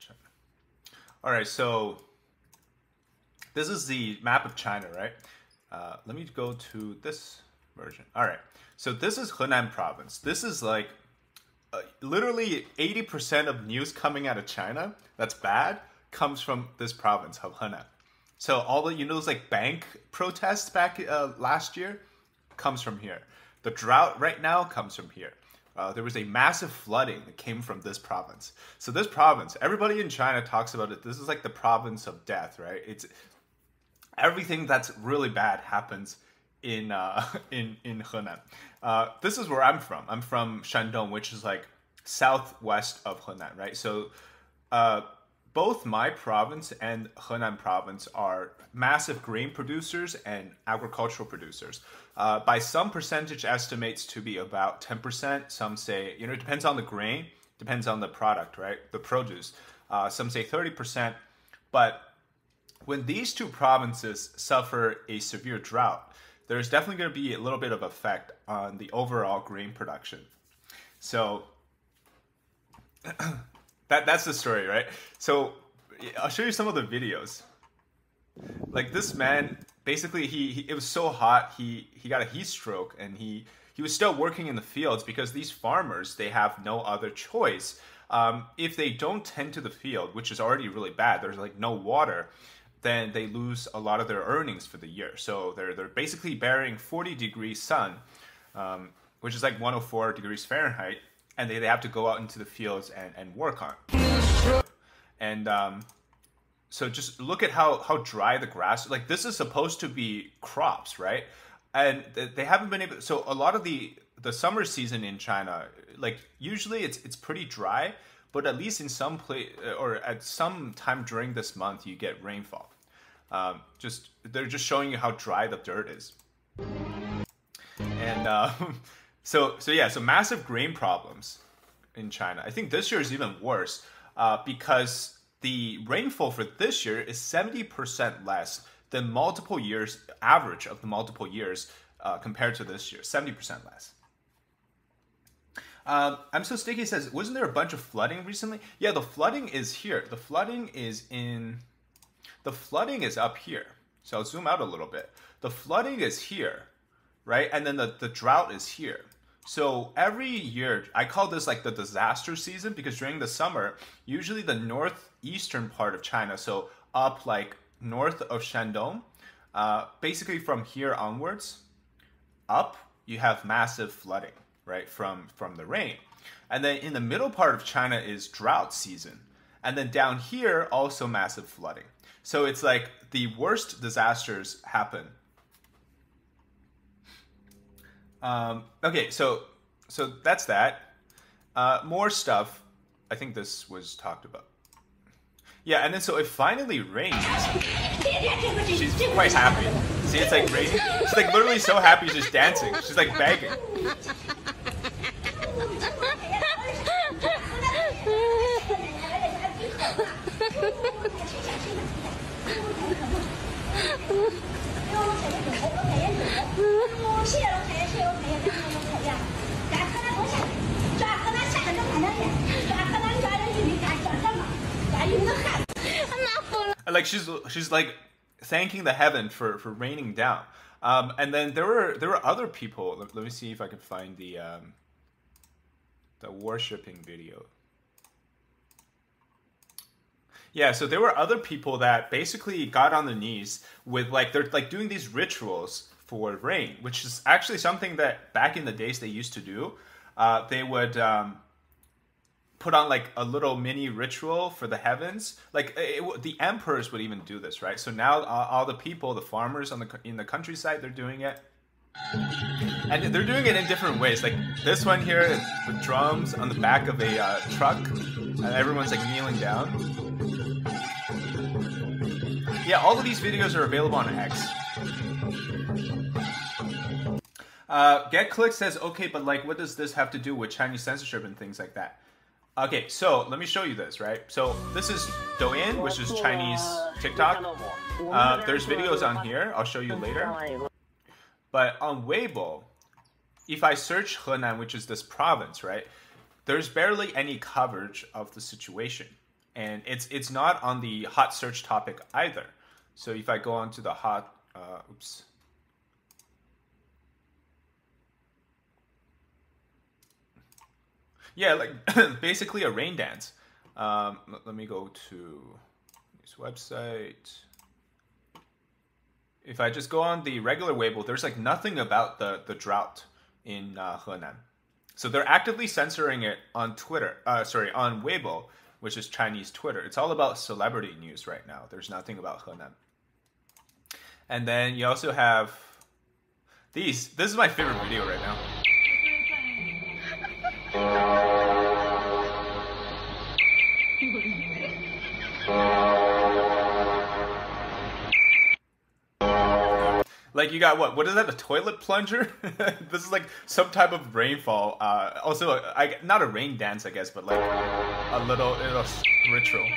China. All right, so this is the map of China, right? Let me go to this version. All right, so this is Henan province. This is like literally 80% of news coming out of China that's bad comes from this province of Henan. So all the, those like bank protests back last year comes from here. The drought right now comes from here. There was a massive flooding that came from this province. So this province, everybody in China talks about it. This is like the province of death, right? It's everything that's really bad happens in Henan. This is where I'm from. I'm from Shandong, which is like southwest of Henan, right? So both my province and Henan province are massive grain producers and agricultural producers. By some percentage estimates to be about 10%. Some say, it depends on the grain, depends on the product, right? The produce. Some say 30%. But when these two provinces suffer a severe drought, there's definitely going to be a little bit of effect on the overall grain production. So that's the story, right? So I'll show you some of the videos. Like this man, basically, it was so hot, he got a heat stroke, and he was still working in the fields because these farmers, they have no other choice. If they don't tend to the field, which is already really bad, there's like no water, then they lose a lot of their earnings for the year. So they're basically bearing 40 degrees sun, which is like 104 degrees Fahrenheit, and they have to go out into the fields and work on it. And so just look at how dry the grass, like this is supposed to be crops, right? And they haven't been able, so a lot of the summer season in China, like usually it's pretty dry, but at least in some place or at some time during this month, you get rainfall. They're just showing you how dry the dirt is. And so massive grain problems in China. I think this year is even worse because the rainfall for this year is 70% less than multiple years, average of the multiple years compared to this year, 70% less. I'm So Sticky says, wasn't there a bunch of flooding recently? Yeah, the flooding is here. The flooding is up here. So I'll zoom out a little bit. The flooding is here, right? And then the drought is here. So every year, I call this like the disaster season because during the summer, usually the northeastern part of China, so up like north of Shandong, basically from here onwards, up, you have massive flooding, right, from the rain. And then in the middle part of China is drought season. And then down here, also massive flooding. So it's like the worst disasters happen. Okay, so that's that. More stuff. I think this was talked about. Yeah, and then so it finally rains. She's quite happy. See, it's like raining. She's like literally so happy, she's dancing. She's like begging. Like she's like thanking the heaven for raining down. And then there were other people. Let me see if I can find the worshipping video. Yeah, so there were other people that basically got on their knees with they're like doing these rituals for rain, which is actually something that back in the days they used to do. They would put on like a little mini ritual for the heavens. Like the emperors would even do this, right? So now all the people, the farmers in the countryside, they're doing it. And they're doing it in different ways. Like this one here with drums on the back of a truck, and everyone's like kneeling down. Yeah, all of these videos are available on X. GetClick says, okay, but like, what does this have to do with Chinese censorship and things like that? Okay, so let me show you this, right? So this is Douyin, which is Chinese TikTok. There's videos on here. I'll show you later. But on Weibo, if I search Henan, which is this province, right? There's barely any coverage of the situation. and it's not on the hot search topic either. So if I go on to the hot, oops. Yeah, like basically a rain dance. Let me go to this website. If I just go on the regular Weibo, there's like nothing about the drought in Henan. So they're actively censoring it on Twitter. On Weibo, which is Chinese Twitter. It's all about celebrity news right now. There's nothing about Henan. And then you also have these. This is my favorite video right now. Like you got what is that, a toilet plunger? This is like some type of rainfall. Also, not a rain dance, I guess, but like a little ritual.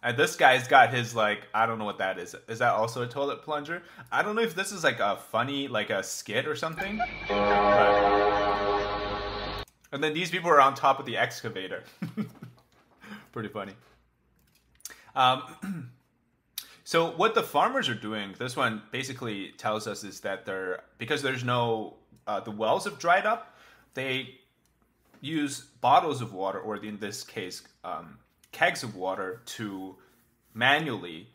And this guy's got his like, I don't know what that is. Is that also a toilet plunger? I don't know if this is like a funny, like a skit or something. And then these people are on top of the excavator. Pretty funny. So what the farmers are doing, this one basically tells us, is that because there's no, the wells have dried up, they use bottles of water, or in this case, kegs of water, to manually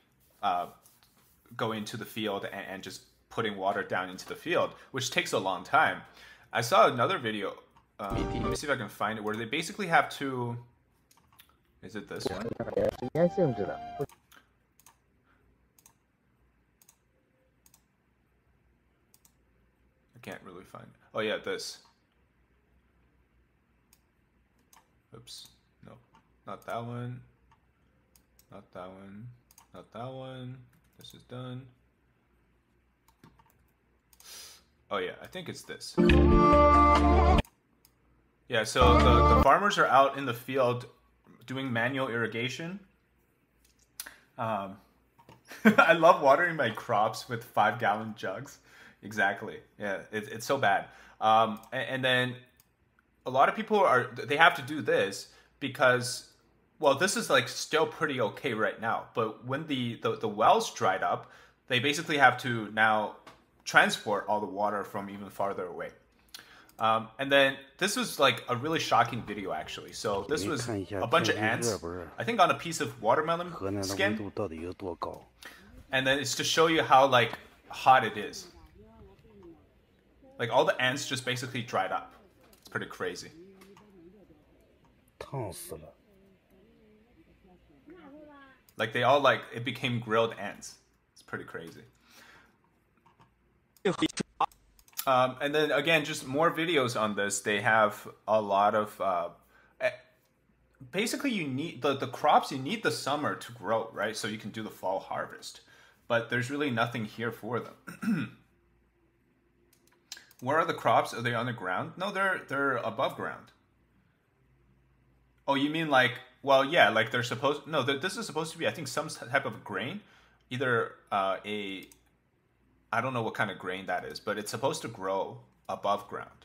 go into the field and just putting water down into the field, which takes a long time. I saw another video, let me see if I can find it, where they basically have to, is it this one? Can't really find it. Oh yeah, this. Oops. No, not that one. Not that one. Not that one. This is done. Oh yeah, I think it's this. Yeah, so the farmers are out in the field doing manual irrigation. I love watering my crops with 5-gallon jugs. Exactly. Yeah, it's so bad. And then a lot of people they have to do this because, well, this is like still pretty okay right now. But when the wells dried up, they basically have to now transport all the water from even farther away. And then this was like a really shocking video, actually. So this was a bunch of ants, I think on a piece of watermelon skin. And then it's to show you how like hot it is. Like all the ants just basically dried up. It's pretty crazy. Like they all it became grilled ants. It's pretty crazy. And then again, just more videos on this. They have a lot of, basically you need the crops, you need the summer to grow, right? So you can do the fall harvest, but there's really nothing here for them. Where are the crops? Are they on the ground? No, they're above ground. Oh, you mean like, well, yeah, like they're supposed, no, this is supposed to be, I think, some type of grain. Either I don't know what kind of grain that is, but it's supposed to grow above ground.